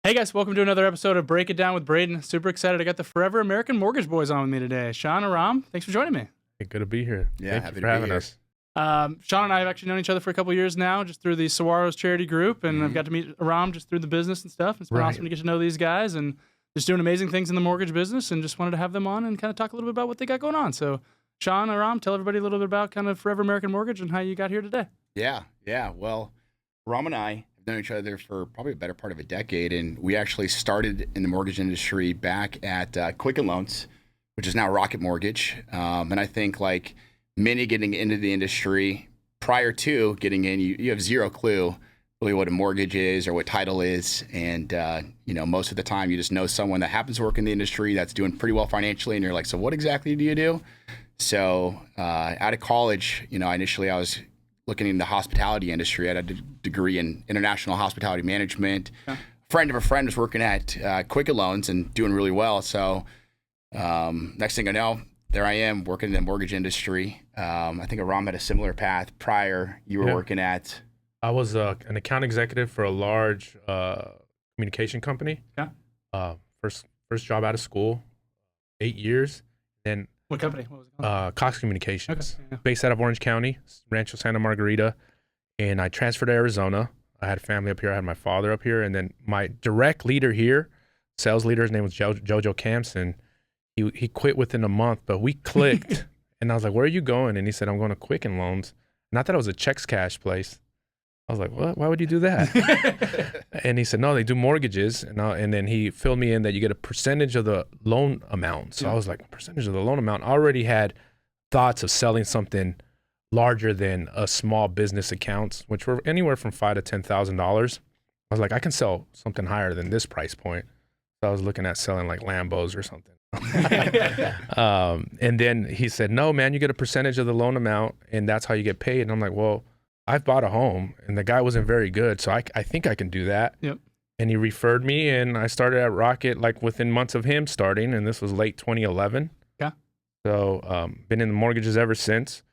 Hey guys, welcome to another episode of Break It Down with Braydon. Super excited. I got the Forever American Mortgage Boys on with me today. Sean, Aram, thanks for joining me. Hey, good to be here. Yeah, Thank you for having us. Sean and I have actually known each other for a couple years now, just through the Saguaros charity group, and I've got to meet Aram just through the business and stuff. It's been awesome to get to know these guys and just doing amazing things in the mortgage business, and just wanted to have them on and kind of talk a little bit about what they got going on. So, Sean, Aram, tell everybody a little bit about kind of Forever American Mortgage and how you got here today. Yeah. Well, Aram and I have known each other for probably a better part of a decade, and we actually started in the mortgage industry back at Quicken Loans, which is now Rocket Mortgage. And I think like many getting into the industry, prior to getting in, you have zero clue really what a mortgage is or what title is. And, most of the time you just know someone that happens to work in the industry that's doing pretty well financially. And you're like, so what exactly do you do? So out of college, initially I was looking in the hospitality industry. I had a degree in international hospitality management. Yeah. A friend of a friend was working at Quicken Loans and doing really well. So next thing I know, there I am working in the mortgage industry. I think Aram had a similar path prior. You were working at? I was an account executive for a large communication company. Yeah. First job out of school, 8 years. Then what company? What was it called? Cox Communications, okay. Yeah. Based out of Orange County, Rancho Santa Margarita. And I transferred to Arizona. I had family up here. I had my father up here. And then my direct leader here, sales leader, his name was Jojo Campson. He quit within a month, but we clicked. And I was like, where are you going? And he said, I'm going to Quicken Loans. Not that it was a checks cash place. I was like, what? Why would you do that? And he said, no, they do mortgages. And then he filled me in that you get a percentage of the loan amount. So I was like, percentage of the loan amount? I already had thoughts of selling something larger than a small business accounts, which were anywhere from $5,000 to $10,000. I was like, I can sell something higher than this price point. So I was looking at selling like Lambos or something. And then he said, no, man, you get a percentage of the loan amount and that's how you get paid. And I'm like, well, I've bought a home and the guy wasn't very good. So I think I can do that. Yep. And he referred me and I started at Rocket like within months of him starting. And this was late 2011. Yeah. So been in the mortgages ever since.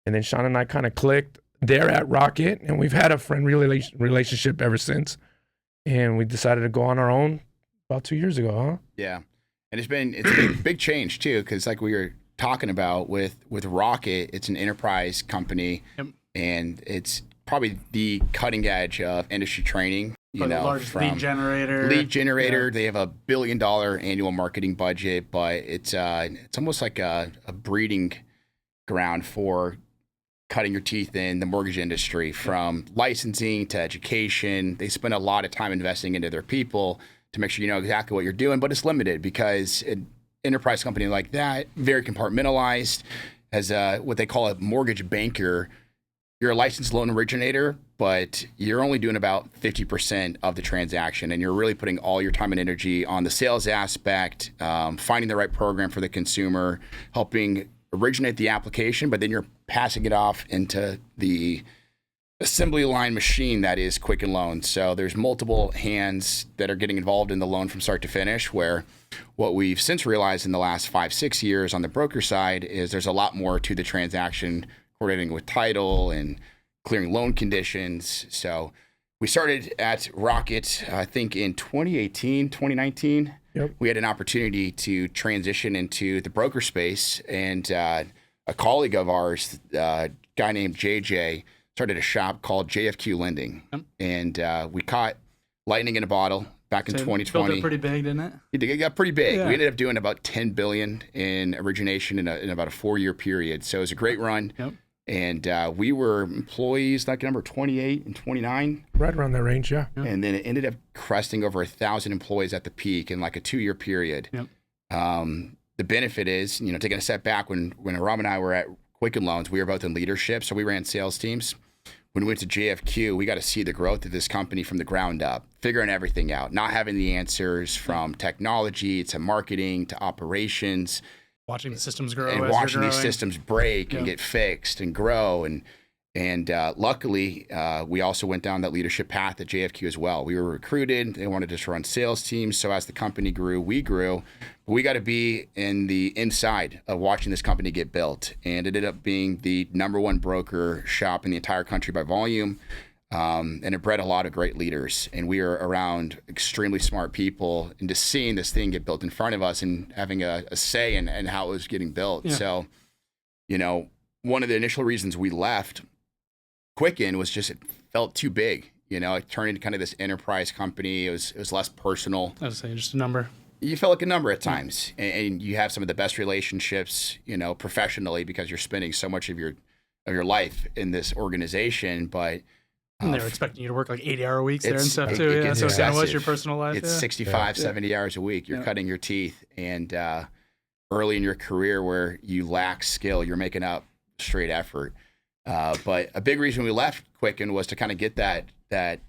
And then Sean and I kind of clicked there at Rocket and we've had a friend relationship ever since. And we decided to go on our own about 2 years ago, huh? Yeah. And it's been a big change too, because like we were talking about with Rocket, it's an enterprise company. Yep. And it's probably the cutting edge of industry training. Largest lead generator. Yeah. They have $1 billion annual marketing budget, but it's almost like a breeding ground for cutting your teeth in the mortgage industry, from licensing to education. They spend a lot of time investing into their people to make sure you know exactly what you're doing, but it's limited because an enterprise company like that, very compartmentalized, as what they call a mortgage banker. You're a licensed loan originator, but you're only doing about 50% of the transaction, and you're really putting all your time and energy on the sales aspect, finding the right program for the consumer, helping originate the application, but then you're passing it off into the assembly line machine that is Quicken Loans. So there's multiple hands that are getting involved in the loan from start to finish, where what we've since realized in the last 5-6 years on the broker side is there's a lot more to the transaction, coordinating with title and clearing loan conditions. So we started at Rocket, I think in 2019. Yep. We had an opportunity to transition into the broker space, and a colleague of ours, a guy named JJ, started a shop called JFQ Lending. Yep. And we caught lightning in a bottle back in 2020. Built it pretty big, didn't it? It got pretty big. Yeah. We ended up doing about $10 billion in origination in about a 4-year period. So it was a great run. Yep. And we were employees, like number 28 and 29. Right around that range, yeah. And then it ended up cresting over 1,000 employees at the peak in like a 2-year period. Yep. The benefit is, taking a step back, when Aram and I were at Quicken Loans, we were both in leadership, so we ran sales teams. When we went to JFQ, we got to see the growth of this company from the ground up, figuring everything out, not having the answers from technology to marketing to operations. Watching the systems grow and as watching you're these systems break and get fixed and grow. And luckily, we also went down that leadership path at JFQ as well. We were recruited. They wanted us to run sales teams. So as the company grew, we grew. We got to be in the inside of watching this company get built. And it ended up being the #1 broker shop in the entire country by volume. And it bred a lot of great leaders. And we were around extremely smart people, and just seeing this thing get built in front of us and having a say in how it was getting built. Yeah. So, you know, one of the initial reasons we left Quicken was just it felt too big. You know, it turned into kind of this enterprise company. It was less personal. I was saying just a number. You felt like a number at times, and you have some of the best relationships, you know, professionally, because you're spending so much of your life in this organization. But and they were expecting you to work like 80-hour weeks there and it's- stuff it- too. it Yeah, gets so it kind of was excessive. your personal life. it's Yeah. 65, 70 hours a week. You're Yeah. cutting your teeth, and early in your career where you lack skill, you're making up straight effort. But a big reason we left Quicken was to kind of get that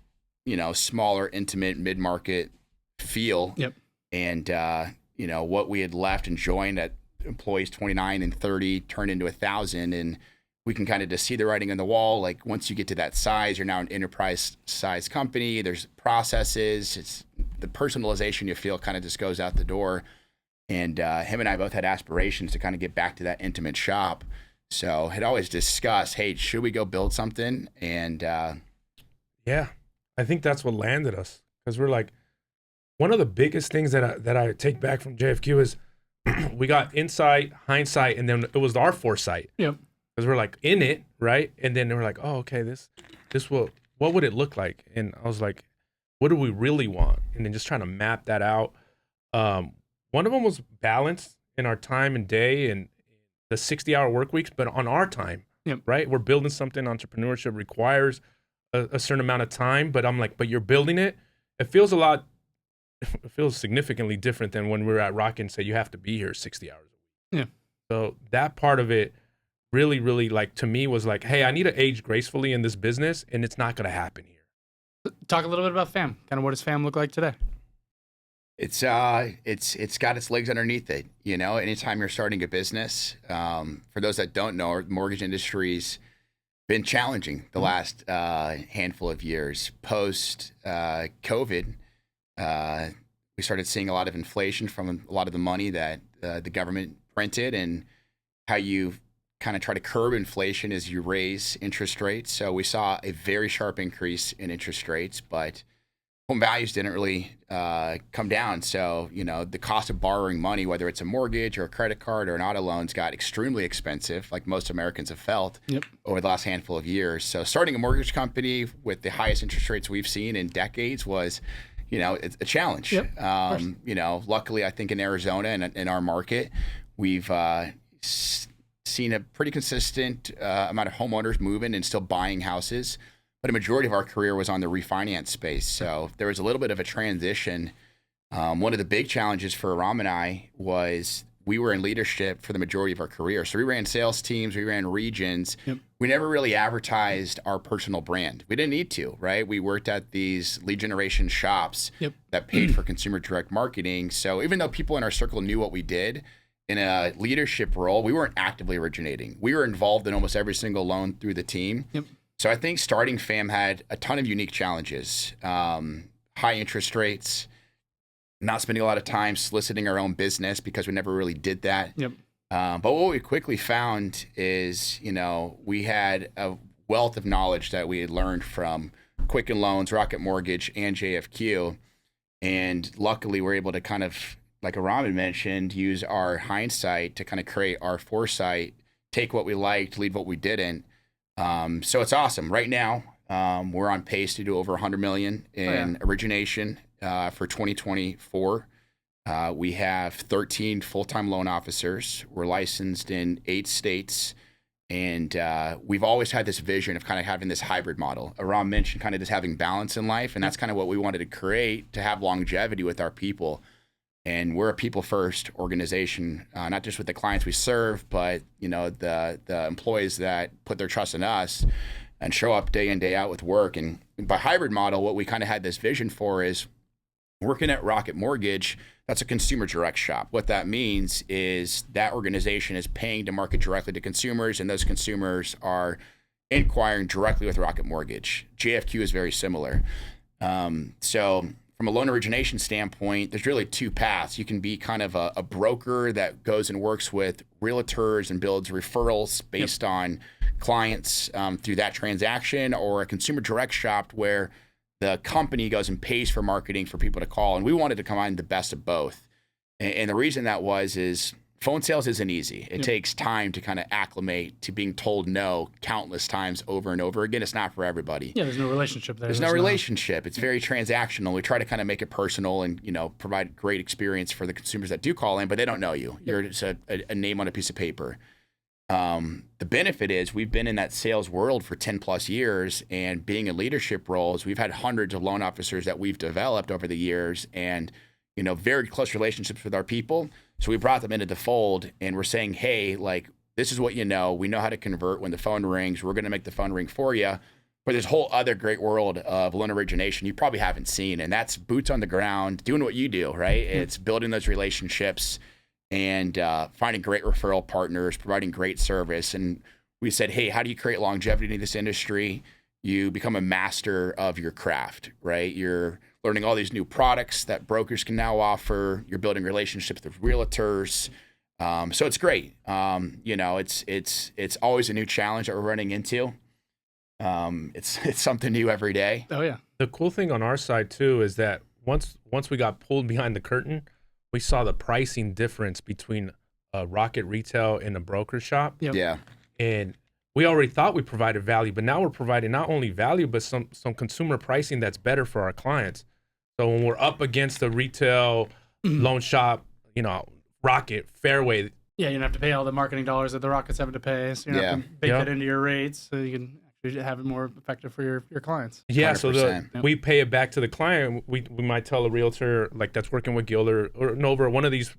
you know, smaller, intimate, mid-market feel. Yep. And you know, what we had left and joined at employees 29 and 30 turned into 1,000, and we can kind of just see the writing on the wall. Like, once you get to that size, you're now an enterprise size company. There's processes. It's the personalization you feel kind of just goes out the door. And him and I both had aspirations to kind of get back to that intimate shop. So had always discussed, hey, should we go build something? And Yeah, I think that's what landed us, because we're like, one of the biggest things that I take back from JFQ is we got insight, hindsight, and then it was our foresight. Yep. Because we're like in it, right? And then we're like, oh, okay, this will, what would it look like? And I was like, what do we really want? And then just trying to map that out. One of them was balance in our time and day and the 60-hour work weeks, but on our time. Yep. Right? We're building something. Entrepreneurship requires a certain amount of time, but I'm like, but you're building it. It feels significantly different than when we were at Rocket and say you have to be here 60 hours a week. Yeah. So that part of it really, really, like, to me was like, hey, I need to age gracefully in this business, and it's not going to happen here. Talk a little bit about FAM. Kind of what does FAM look like today? it's got its legs underneath it. You know, anytime you're starting a business, for those that don't know, the mortgage industry's been challenging the last handful of years. Post COVID, we started seeing a lot of inflation from a lot of the money that the government printed, and how you kind of try to curb inflation as you raise interest rates. So we saw a very sharp increase in interest rates, but home values didn't really come down. So, you know, the cost of borrowing money, whether it's a mortgage or a credit card or an auto loans, got extremely expensive, like most Americans have felt over the last handful of years. So starting a mortgage company with the highest interest rates we've seen in decades was, you know, it's a challenge. You know, luckily, I think in Arizona and in our market, we've seen a pretty consistent amount of homeowners moving and still buying houses. But a majority of our career was on the refinance space. So there was a little bit of a transition. One of the big challenges for Aram and I was we were in leadership for the majority of our career. So we ran sales teams, we ran regions. We never really advertised our personal brand. We didn't need to, right? We worked at these lead generation shops that paid for consumer direct marketing. So even though people in our circle knew what we did, in a leadership role, we weren't actively originating. We were involved in almost every single loan through the team. So I think starting FAM had a ton of unique challenges. High interest rates, not spending a lot of time soliciting our own business because we never really did that. But what we quickly found is, you know, we had a wealth of knowledge that we had learned from Quicken Loans, Rocket Mortgage, and JFQ. And luckily, we're able to kind of, like Aram had mentioned, use our hindsight to kind of create our foresight, take what we liked, leave what we didn't. So it's awesome. Right now, we're on pace to do over 100 million in origination for 2024. We have 13 full-time loan officers. We're licensed in 8 states. And we've always had this vision of kind of having this hybrid model. Aram mentioned kind of just having balance in life. And that's kind of what we wanted to create, to have longevity with our people. And we're a people-first organization, not just with the clients we serve, but, you know, the employees that put their trust in us and show up day in, day out with work. And by hybrid model, what we kind of had this vision for is working at Rocket Mortgage. That's a consumer direct shop. What that means is that organization is paying to market directly to consumers, and those consumers are inquiring directly with Rocket Mortgage. JFQ is very similar. So from a loan origination standpoint, there's really 2 paths. You can be kind of a broker that goes and works with realtors and builds referrals based on clients through that transaction, or a consumer direct shop where the company goes and pays for marketing for people to call. And we wanted to combine the best of both. And the reason that is phone sales isn't easy. It takes time to kind of acclimate to being told no countless times over and over again. It's not for everybody. Yeah, there's no relationship there. There's no relationship. It's very transactional. We try to kind of make it personal and, provide great experience for the consumers that do call in, but they don't know you. You're just a name on a piece of paper. The benefit is we've been in that sales world for 10 plus years, and being in leadership roles, we've had hundreds of loan officers that we've developed over the years, and very close relationships with our people. So we brought them into the fold, and we're saying, hey, like, this is what we know how to convert when the phone rings. We're going to make the phone ring for you. But there's a whole other great world of loan origination you probably haven't seen, and that's boots on the ground, doing what you do, right? Mm-hmm. It's building those relationships and finding great referral partners, providing great service. And we said, hey, how do you create longevity in this industry? You become a master of your craft, right? You're learning all these new products that brokers can now offer. You're building relationships with realtors. So it's great. It's always a new challenge that we're running into. It's something new every day. Oh yeah. The cool thing on our side too is that once we got pulled behind the curtain, we saw the pricing difference between a Rocket retail and a broker shop. Yep. Yeah. And we already thought we provided value, but now we're providing not only value, but some consumer pricing that's better for our clients. So when we're up against the retail loan shop, Rocket, Fairway. Yeah, you don't have to pay all the marketing dollars that the Rockets have to pay. So you don't have to bake that into your rates, so you can actually have it more effective for your clients. Yeah, 100%. So we pay it back to the client. We might tell a realtor like that's working with Guild or over one of these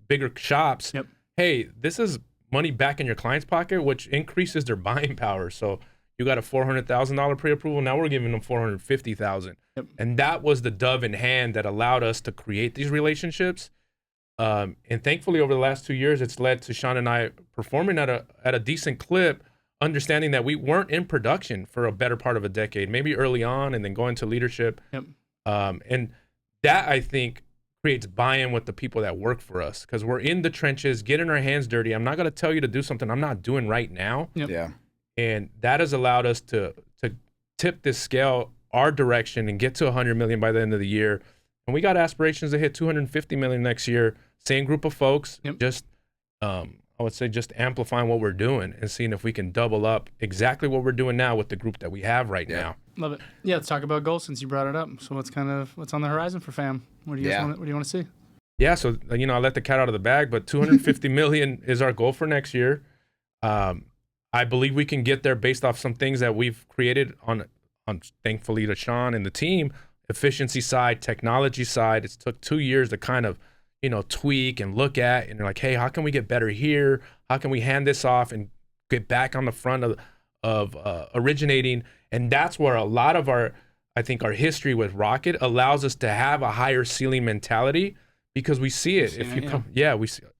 bigger shops, hey, this is money back in your client's pocket, which increases their buying power. So you got a $400,000 pre-approval. Now we're giving them $450,000. Yep. And that was the dove in hand that allowed us to create these relationships. And thankfully, over the last 2 years, it's led to Sean and I performing at a decent clip, understanding that we weren't in production for a better part of a decade, maybe early on, and then going to leadership. Yep. And that, I think, creates buy-in with the people that work for us, because we're in the trenches, getting our hands dirty. I'm not going to tell you to do something I'm not doing right now. Yep. Yeah. And that has allowed us to tip this scale our direction and get to 100 million by the end of the year. And we got aspirations to hit 250 million next year. Same group of folks, just I would say just amplifying what we're doing and seeing if we can double up exactly what we're doing now with the group that we have right now. Love it. Yeah, let's talk about goals since you brought it up. So what's on the horizon for FAM? What do you guys what do you want to see? Yeah, so I let the cat out of the bag, but 250 million is our goal for next year. I believe we can get there based off some things that we've created on thankfully to Sean and the team, efficiency side, technology side. It's took 2 years to kind of tweak and look at, and you're like, hey, how can we get better here? How can we hand this off and get back on the front of originating? And that's where a lot of our history with Rocket allows us to have a higher ceiling mentality, because we see it. We see it.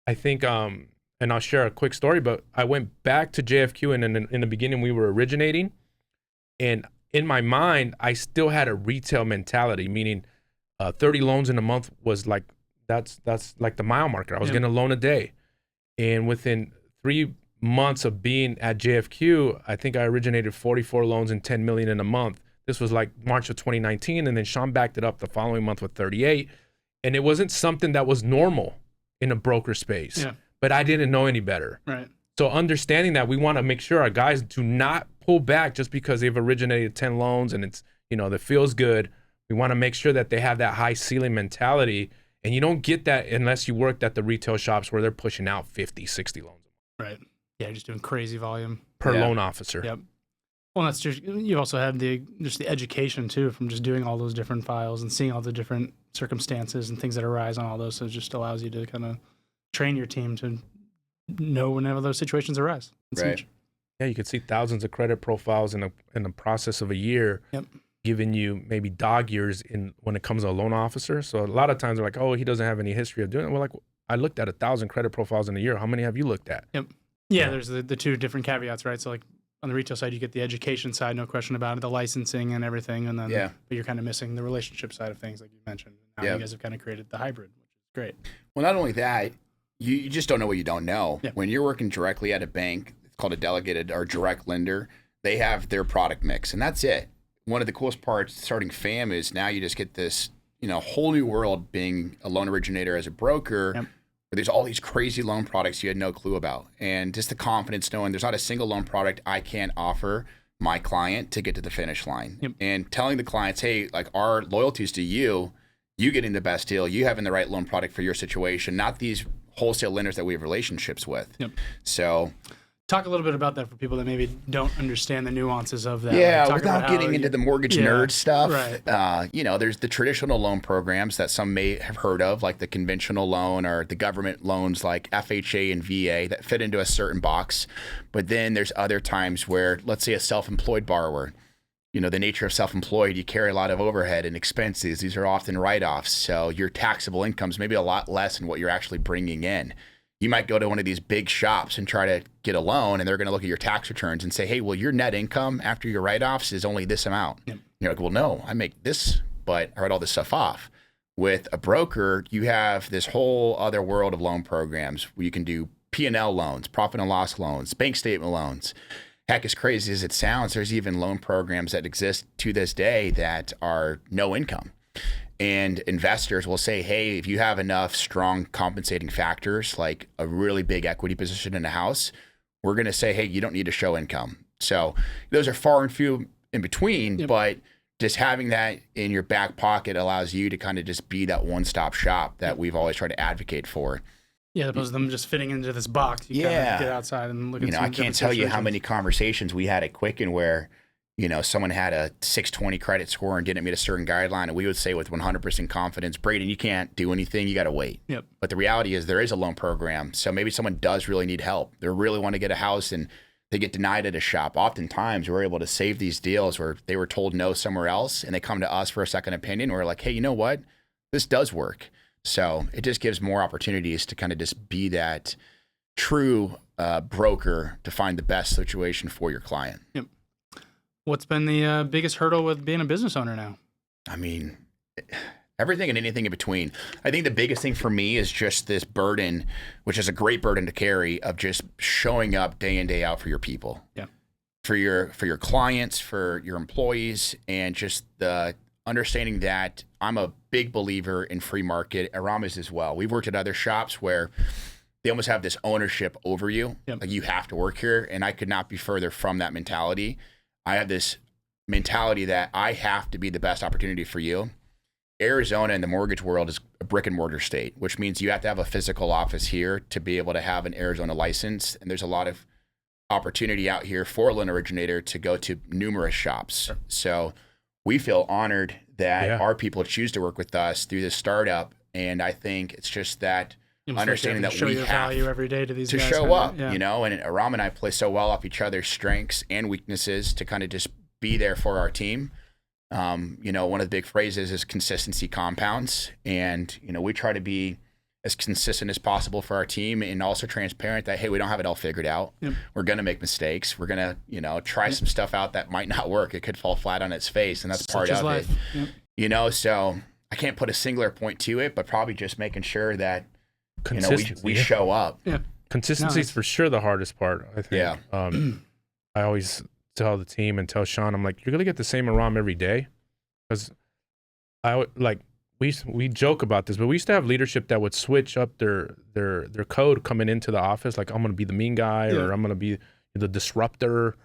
I think, and I'll share a quick story, but I went back to JFQ, and in the beginning we were originating, and in my mind, I still had a retail mentality, meaning 30 loans in a month was like, that's like the mile marker. I was getting a loan a day. And within 3 months of being at JFQ, I think I originated 44 loans and 10 million in a month. This was like March of 2019. And then Sean backed it up the following month with 38. And it wasn't something that was normal in a broker space, but I didn't know any better. Right. So understanding that, we want to make sure our guys do not pull back just because they've originated 10 loans and it's, that feels good. We want to make sure that they have that high ceiling mentality. And you don't get that unless you worked at the retail shops where they're pushing out 50, 60 loans. Right. Yeah, just doing crazy volume. Per loan officer. Yep. Well, that's just, you also have the education too, from just doing all those different files and seeing all the different circumstances and things that arise on all those. So it just allows you to kind of train your team to know whenever those situations arise. It's huge. Yeah, you could see thousands of credit profiles in the process of a year. Yep. Giving you maybe dog years when it comes to a loan officer. So a lot of times they're like, oh, he doesn't have any history of doing it. Well, like, I looked at 1,000 credit profiles in a year. How many have you looked at? Yep. Yeah, there's the two different caveats, right? So like on the retail side, you get the education side, no question about it, the licensing and everything. And then but you're kind of missing the relationship side of things, like you mentioned. Now you guys have kind of created the hybrid, which is great. Well, not only that, you just don't know what you don't know. Yeah. When you're working directly at a bank, called a delegated or direct lender. They have their product mix, and that's it. One of the coolest parts starting FAM is now you just get this, whole new world being a loan originator as a broker. Yep. Where there's all these crazy loan products you had no clue about, and just the confidence knowing there's not a single loan product I can't offer my client to get to the finish line. Yep. And telling the clients, hey, like our loyalties to you getting the best deal, you having the right loan product for your situation, not these wholesale lenders that we have relationships with. Yep. So talk a little bit about that for people that maybe don't understand the nuances of that. Yeah, Like, without getting into the mortgage nerd stuff. Right. There's the traditional loan programs that some may have heard of, like the conventional loan or the government loans like FHA and VA that fit into a certain box. But then there's other times where, let's say a self-employed borrower, the nature of self-employed, you carry a lot of overhead and expenses. These are often write-offs. So your taxable income is maybe a lot less than what you're actually bringing in. You might go to one of these big shops and try to get a loan, and they're going to look at your tax returns and say, hey, well, your net income after your write-offs is only this amount. Yep. You're like, well, no, I make this, but I write all this stuff off. With a broker, you have this whole other world of loan programs where you can do P&L loans, profit and loss loans, bank statement loans. Heck, as crazy as it sounds, there's even loan programs that exist to this day that are no income. And investors will say, hey, if you have enough strong compensating factors, like a really big equity position in a house, we're going to say, hey, you don't need to show income. So those are far and few in between, Yep. but just having that in your back pocket allows you to kind of just be that one-stop shop that we've always tried to advocate for. Yeah, opposed to them just fitting into this box. You kind of get outside and look at some I can't tell you how many conversations we had at Quicken where someone had a 620 credit score and didn't meet a certain guideline, and we would say with 100% confidence, Braydon, you can't do anything. You got to wait. Yep. But the reality is there is a loan program. So maybe someone does really need help. They really want to get a house and they get denied at a shop. Oftentimes we're able to save these deals where they were told no somewhere else and they come to us for a second opinion. We're like, hey, you know what? This does work. So it just gives more opportunities to kind of just be that true broker to find the best situation for your client. Yep. What's been the biggest hurdle with being a business owner now? I mean, everything and anything in between. I think the biggest thing for me is just this burden, which is a great burden to carry, of just showing up day in, day out for your people. Yeah. For your clients, for your employees, and just the understanding that I'm a big believer in free market. Aram is as well. We've worked at other shops where they almost have this ownership over you. Yep. Like you have to work here, and I could not be further from that mentality. I have this mentality that I have to be the best opportunity for you. Arizona in the mortgage world is a brick and mortar state, which means you have to have a physical office here to be able to have an Arizona license. And there's a lot of opportunity out here for a loan originator to go to numerous shops. Sure. So we feel honored that our people choose to work with us through this startup. And I think it's just that understanding that we have value every day to these guys, show up, and Aram and I play so well off each other's strengths and weaknesses to kind of just be there for our team. One of the big phrases is consistency compounds. And, we try to be as consistent as possible for our team and also transparent that, hey, we don't have it all figured out. Yep. We're going to make mistakes. We're going to, try some stuff out that might not work. It could fall flat on its face, and that's part of life. it. Yep. So I can't put a singular point to it, but probably just making sure that we show up. Yeah. Consistency is for sure the hardest part, I think. Yeah. I always tell the team and tell Sean, I'm like, you're going to get the same Aram every day. Because we joke about this, but we used to have leadership that would switch up their code coming into the office. Like, I'm going to be the mean guy or I'm going to be the disruptor.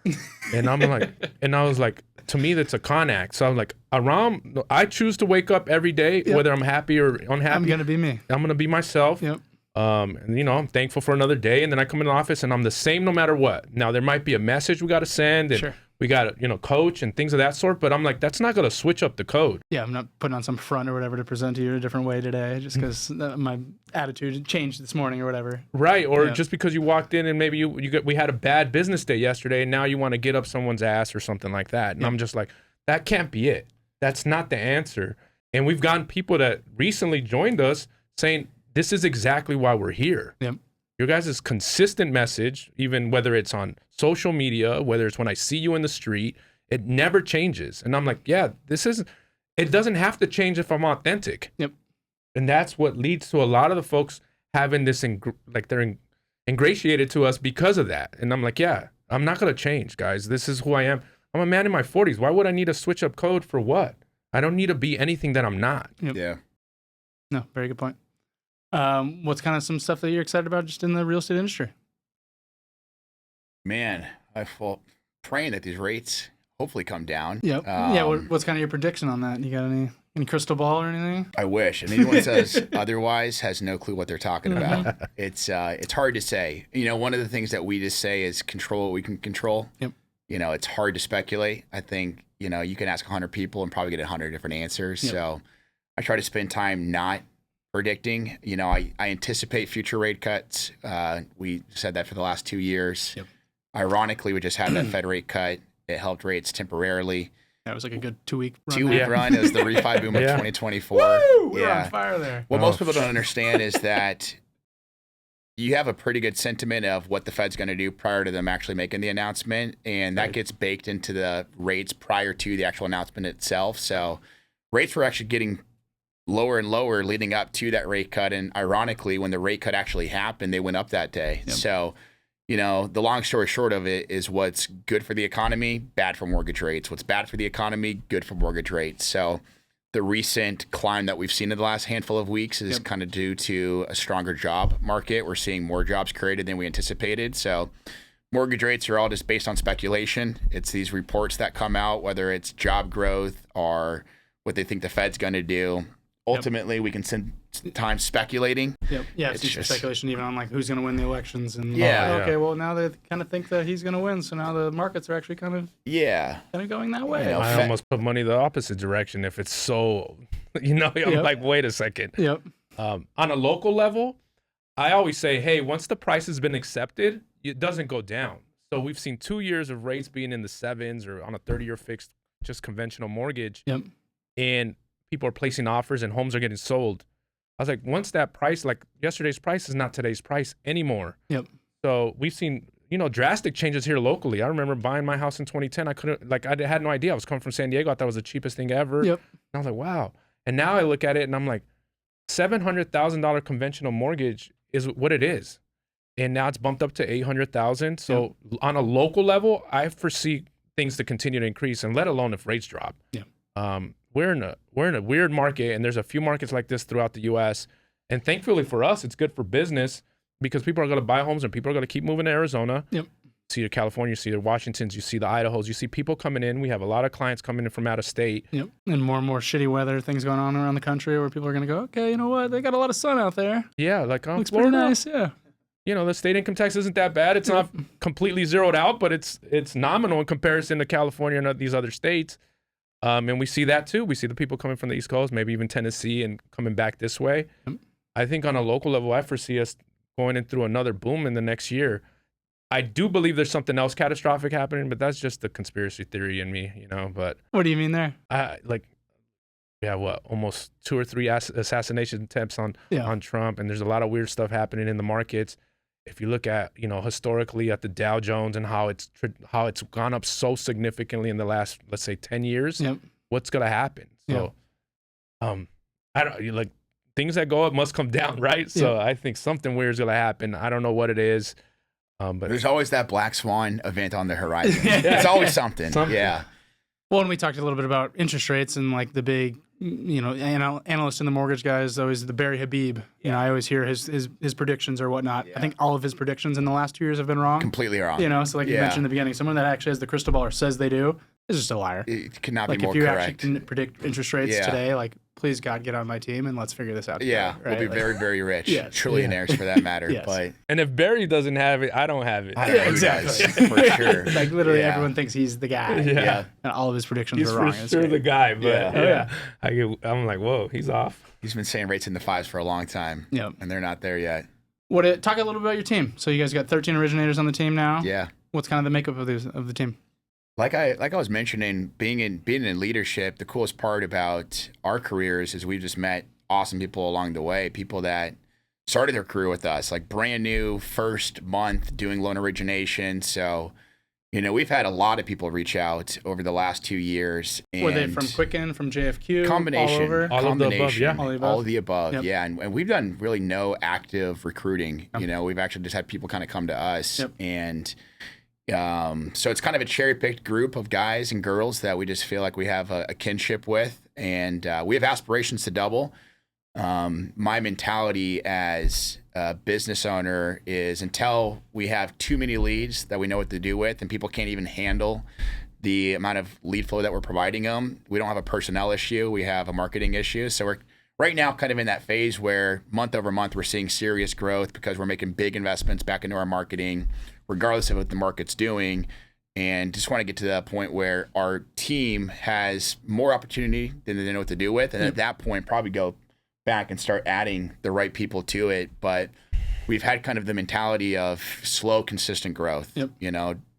And I'm like, and I was like, to me, that's a con act. So I'm like, Aram, I choose to wake up every day, whether I'm happy or unhappy. I'm going to be me. I'm going to be myself. Yep. And I'm thankful for another day. And then I come in the office and I'm the same no matter what. Now there might be a message we got to send and we got to, coach and things of that sort. But I'm like, that's not going to switch up the code. Yeah. I'm not putting on some front or whatever to present to you a different way today just because my attitude changed this morning or whatever. Right. Or just because you walked in and maybe we had a bad business day yesterday and now you want to get up someone's ass or something like that. And I'm just like, that can't be it. That's not the answer. And we've gotten people that recently joined us saying, this is exactly why we're here. Yep. Your guys' consistent message, even whether it's on social media, whether it's when I see you in the street, it never changes. And I'm like, it doesn't have to change if I'm authentic. Yep. And that's what leads to a lot of the folks having this, they're ingratiated to us because of that. And I'm like, yeah, I'm not going to change, guys. This is who I am. I'm a man in my 40s. Why would I need to switch up code for what? I don't need to be anything that I'm not. Yep. Yeah. No, very good point. What's kind of some stuff that you're excited about just in the real estate industry? Man, I feel praying that these rates hopefully come down. Yep. What's kind of your prediction on that? You got any crystal ball or anything? I wish. And anyone says otherwise has no clue what they're talking about. It's hard to say. One of the things that we just say is control what we can control. Yep. It's hard to speculate. I think, you can ask 100 people and probably get 100 different answers. Yep. So I try to spend time not predicting. I anticipate future rate cuts. We said that for the last 2 years. Yep. Ironically, we just had that Fed rate cut. It helped rates temporarily. That was like a good 2-week run. 2-week run. It was the refi boom of 2024. Woo! We're on fire there. What most people don't understand is that you have a pretty good sentiment of what the Fed's going to do prior to them actually making the announcement, and that gets baked into the rates prior to the actual announcement itself. So rates were actually getting lower and lower leading up to that rate cut, and ironically, when the rate cut actually happened, they went up that day. Yep. So the long story short of it is what's good for the economy, bad for mortgage rates. What's bad for the economy, good for mortgage rates. So the recent climb that we've seen in the last handful of weeks is kind of due to a stronger job market. We're seeing more jobs created than we anticipated. So mortgage rates are all just based on speculation. It's these reports that come out, whether it's job growth or what they think the Fed's going to do. Ultimately, we can spend time speculating. Yep. Yeah, it's just speculation even on who's going to win the elections. And well, now they kind of think that he's going to win. So now the markets are actually kind of going that way. I almost put money the opposite direction if it's so, I'm like, wait a second. Yep. On a local level, I always say, hey, once the price has been accepted, it doesn't go down. So we've seen 2 years of rates being in the 7s or on a 30-year fixed, just conventional mortgage. Yep. And people are placing offers and homes are getting sold. I was like, once that price, like yesterday's price is not today's price anymore. Yep. So we've seen, drastic changes here locally. I remember buying my house in 2010. I had no idea. I was coming from San Diego. I thought it was the cheapest thing ever. Yep. And I was like, wow. And now I look at it and I'm like, $700,000 conventional mortgage is what it is. And now it's bumped up to $800,000. So on a local level, I foresee things to continue to increase, and let alone if rates drop. Yeah. We're in a weird market, and there's a few markets like this throughout the U.S. And thankfully for us, it's good for business because people are going to buy homes and people are going to keep moving to Arizona. Yep. See the California, you see the Washingtons, you see the Idahos, you see people coming in. We have a lot of clients coming in from out of state. Yep. And more shitty weather things going on around the country where people are going to go, okay, you know what? They got a lot of sun out there. Yeah, like looks Florida, pretty nice. Yeah. The state income tax isn't that bad. It's not completely zeroed out, but it's nominal in comparison to California and these other states. And we see that too. We see the people coming from the East Coast, maybe even Tennessee, and coming back this way. Yep. I think on a local level, I foresee us going in through another boom in the next year. I do believe there's something else catastrophic happening, but that's just the conspiracy theory in me, But what do you mean there? Almost 2 or 3 assassination attempts on Trump, and there's a lot of weird stuff happening in the markets. If you look at, historically at the Dow Jones and how it's gone up so significantly in the last, let's say, 10 years, what's going to happen? So, I don't things that go up must come down, right? So I think something weird is going to happen. I don't know what it is. But there's always that black swan event on the horizon. It's always something. Yeah. Well, and we talked a little bit about interest rates and the big, analyst in the mortgage guy is always the Barry Habib. I always hear his predictions or whatnot. I think all of his predictions in the last 2 years have been wrong. Completely wrong. So you mentioned in the beginning, someone that actually has the crystal ball or says they do is just a liar. It cannot be more correct. If you correct. actually can predict interest rates today, please God, get on my team and let's figure this out together, right? We'll be very, very rich. Trillionaires for that matter. Yes. But and if Barry doesn't have it, I don't have it. Exactly. For sure. Literally everyone thinks he's the guy. Yeah. And all of his predictions He's are wrong. for sure the guy, but I'm like, whoa, he's off. He's been saying rates in the 5s for a long time. Yep. And they're not there yet. Talk a little bit about your team. So you guys got 13 originators on the team now. Yeah. What's kind of the makeup of the team? Like I was mentioning, being in leadership, the coolest part about our careers is we've just met awesome people along the way, people that started their career with us, like brand new first month doing loan origination. So, We've had a lot of people reach out over the last 2 years. And were they from Quicken, from JFQ? Combination. All over? All of the above, yeah. All of the above, Yep. yeah. And we've done really no active recruiting. We've actually just had people kind of come to us. Yep. And so it's kind of a cherry-picked group of guys and girls that we just feel like we have a kinship with. And we have aspirations to double. My mentality as a business owner is until we have too many leads that we know what to do with and people can't even handle the amount of lead flow that we're providing them, we don't have a personnel issue, we have a marketing issue. So we're right now kind of in that phase where month over month we're seeing serious growth because we're making big investments back into our marketing regardless of what the market's doing, and just want to get to that point where our team has more opportunity than they know what to do with, and at that point probably go back and start adding the right people to it. But we've had kind of the mentality of slow, consistent growth. Yep.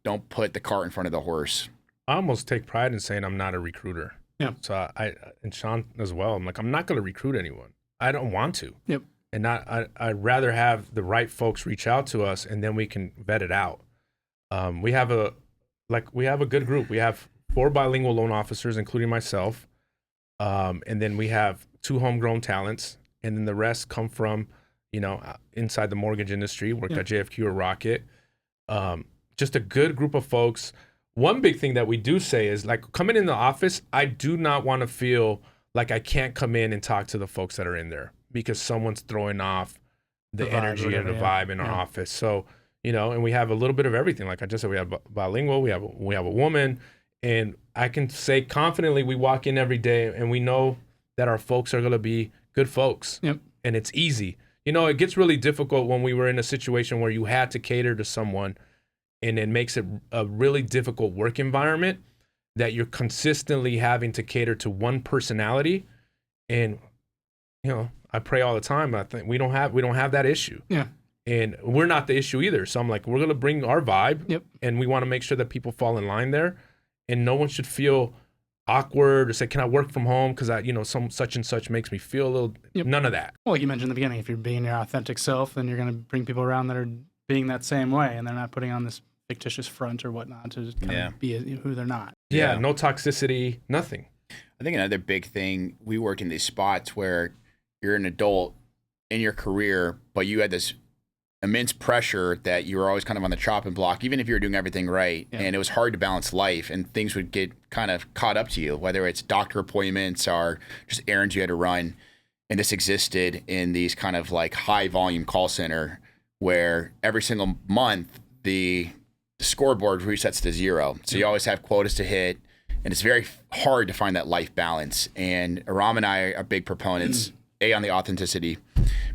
Don't put the cart in front of the horse. I almost take pride in saying I'm not a recruiter. Yeah. So I and Sean as well. I'm like, I'm not going to recruit anyone. I don't want to. Yep. And I'd rather have the right folks reach out to us and then we can vet it out. We have a good group. We have 4 bilingual loan officers, including myself. And then we have 2 homegrown talents, and then the rest come from, inside the mortgage industry, worked at JFQ or Rocket. Just a good group of folks. One big thing that we do say is, like, coming in the office, I do not want to feel like I can't come in and talk to the folks that are in there because someone's throwing off the energy and the vibe in our office. So, and we have a little bit of everything. Like I just said, we have bilingual, we have a woman, and I can say confidently we walk in every day and we know that our folks are going to be good folks. Yep. And it's easy. It gets really difficult when we were in a situation where you had to cater to someone, and it makes it a really difficult work environment that you're consistently having to cater to one personality. And, I pray all the time. I think we don't have that issue. Yeah. And we're not the issue either. So I'm like, we're going to bring our vibe. Yep. And we want to make sure that people fall in line there. And no one should feel awkward or say, can I work from home? Because some such and such makes me feel a little, none of that. Well, like you mentioned in the beginning, if you're being your authentic self, then you're going to bring people around that are being that same way, and they're not putting on this fictitious front or whatnot to just kind of be who they're not. Yeah, no toxicity, nothing. I think another big thing, we work in these spots where you're an adult in your career, but you had this immense pressure that you were always kind of on the chopping block, even if you were doing everything right. Yeah. And it was hard to balance life, and things would get kind of caught up to you, whether it's doctor appointments or just errands you had to run. And this existed in these kind of like high volume call center where every single month the scoreboard resets to 0. So you always have quotas to hit, and it's very hard to find that life balance. And Aram and I are big proponents, A, on the authenticity,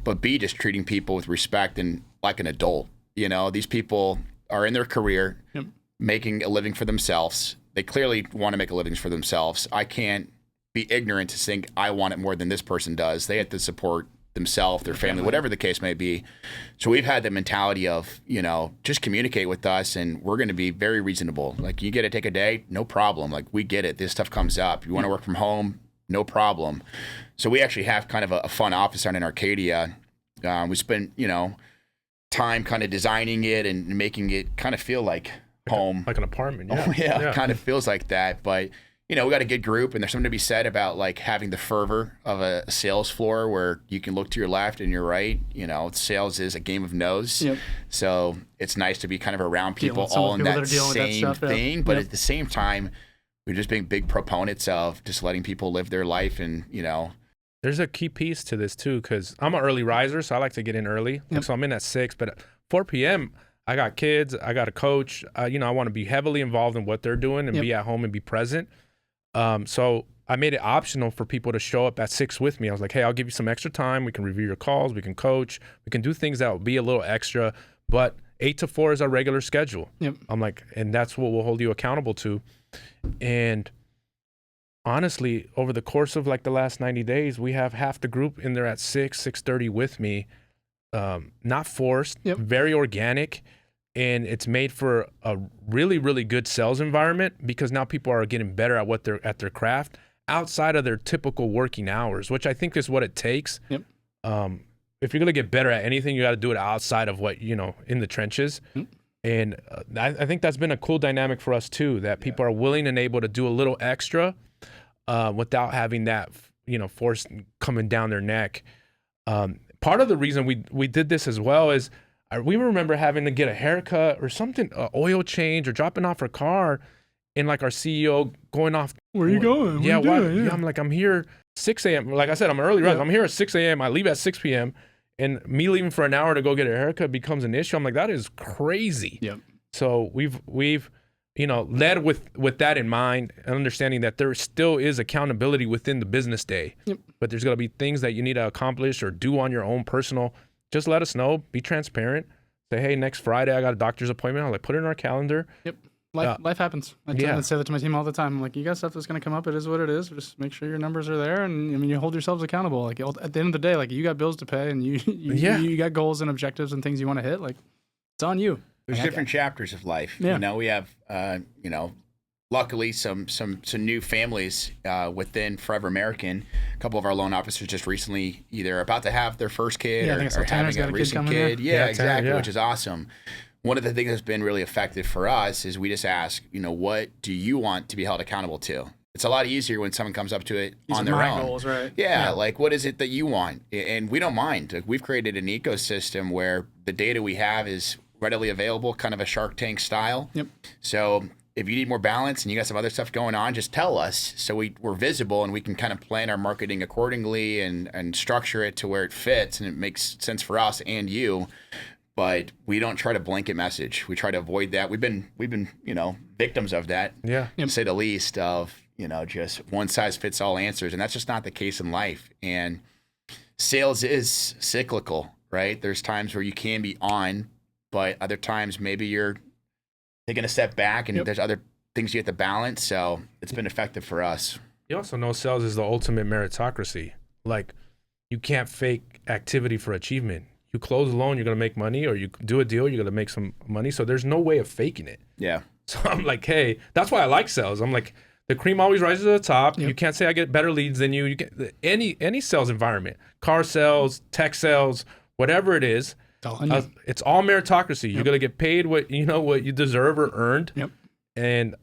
but B, just treating people with respect and like an adult. These people are in their career, making a living for themselves. They clearly want to make a living for themselves. I can't be ignorant to think I want it more than this person does. They have to support themselves, their family, whatever the case may be. So we've had the mentality of, just communicate with us and we're going to be very reasonable. Like, you get to take a day, no problem. Like, we get it. This stuff comes up. You want to work from home, no problem. So we actually have kind of a fun office down in Arcadia. We spent, time kind of designing it and making it kind of feel like home. Like an apartment. Yeah. Kind of feels like that. But, we got a good group, and there's something to be said about like having the fervor of a sales floor where you can look to your left and your right. Sales is a game of no's. Yep. So it's nice to be kind of around people all in that same thing. But at the same time, we're just being big proponents of just letting people live their life. And, there's a key piece to this too, because I'm an early riser, so I like to get in early. Yep. So I'm in at 6, but at 4 p.m., I got kids, I got a coach. I want to be heavily involved in what they're doing and be at home and be present. So I made it optional for people to show up at 6 with me. I was like, hey, I'll give you some extra time. We can review your calls. We can coach. We can do things that will be a little extra. But 8 to 4 is our regular schedule. Yep. I'm like, and that's what we'll hold you accountable to. And honestly, over the course of like the last 90 days, we have half the group in there at 6:30 with me. Not forced, very organic. And it's made for a really, really good sales environment because now people are getting better at their craft outside of their typical working hours, which I think is what it takes. Yep. If you're going to get better at anything, you got to do it outside of what, in the trenches. And I think that's been a cool dynamic for us too, that people are willing and able to do a little extra without having that, force coming down their neck. Part of the reason we did this as well is we remember having to get a haircut or something, oil change or dropping off our car, and like our CEO going off. Where are you going? Yeah, what are you doing? yeah. I'm like, I'm here 6 a.m. Like I said, I'm early riser. I'm here at 6 a.m. I leave at 6 p.m. And me leaving for an hour to go get a haircut becomes an issue. I'm like, that is crazy. Yep. So we've led with that in mind, and understanding that there still is accountability within the business day. Yep. But there's going to be things that you need to accomplish or do on your own personal. Just let us know. Be transparent. Say, hey, next Friday I got a doctor's appointment. I'll put it in our calendar. Yep. Life happens. I say that to my team all the time. I'm like, you got stuff that's going to come up. It is what it is. Just make sure your numbers are there. And I mean, you hold yourselves accountable. Like at the end of the day, like you got bills to pay and you got goals and objectives and things you want to hit. Like it's on you. There's different chapters of life. Yeah. We have, luckily some new families within Forever American. A couple of our loan officers just recently either about to have their first kid or having a recent kid. Yeah, exactly, which is awesome. One of the things that's been really effective for us is we just ask, what do you want to be held accountable to? It's a lot easier when someone comes up to it on their own. Goals, right? Yeah, like what is it that you want? And we don't mind. Like, we've created an ecosystem where the data we have is readily available, kind of a Shark Tank style. Yep. So if you need more balance and you got some other stuff going on, just tell us so we're visible and we can kind of plan our marketing accordingly and structure it to where it fits and it makes sense for us and you. But we don't try to blanket message. We try to avoid that. We've been victims of that. Yeah. To say the least, of just one size fits all answers, and that's just not the case in life. And sales is cyclical, right? There's times where you can be on, but other times maybe you're taking a step back, and there's other things you have to balance. So it's been effective for us. You also know sales is the ultimate meritocracy. Like, you can't fake activity for achievement. You close a loan, you're going to make money, or you do a deal, you're going to make some money. So there's no way of faking it. Yeah. So I'm like, hey, that's why I like sales. I'm like, the cream always rises to the top. Yep. You can't say I get better leads than you. You get any sales environment, car sales, tech sales, whatever it is. It's all meritocracy. You're going to get paid what you deserve or earned. Yep. And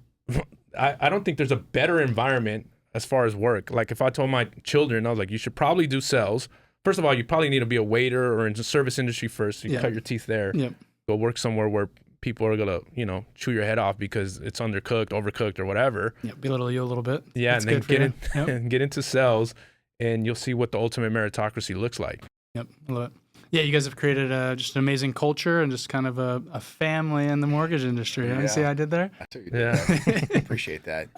I don't think there's a better environment as far as work. Like, if I told my children, I was like, you should probably do sales. First of all, you probably need to be a waiter or in the service industry first. So you cut your teeth there. Yep. Go work somewhere where people are gonna, chew your head off because it's undercooked, overcooked, or whatever. Yeah, belittle you a little bit. Yeah, That's and then and get into sales, and you'll see what the ultimate meritocracy looks like. Yep, I love it. Yeah, you guys have created just an amazing culture and just kind of a family in the mortgage industry. You see what I did there? That's what you did. Yeah. Appreciate that.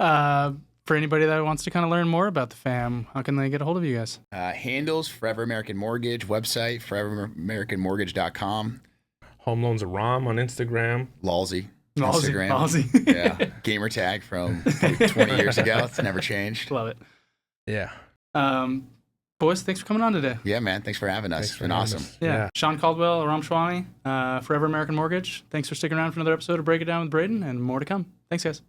For anybody that wants to kind of learn more about the fam, how can they get a hold of you guys? Handles, Forever American Mortgage, website, foreveramericanmortgage.com. Home Loans Aram on Instagram. Instagram. Lawsy. Yeah. Gamer tag from 20 years ago. It's never changed. Love it. Yeah. Boys, thanks for coming on today. Yeah, man. Thanks for having us. It's been awesome. Yeah. Sean Caldwell, Aram Shwani, Forever American Mortgage. Thanks for sticking around for another episode of Break It Down with Braydon, and more to come. Thanks, guys.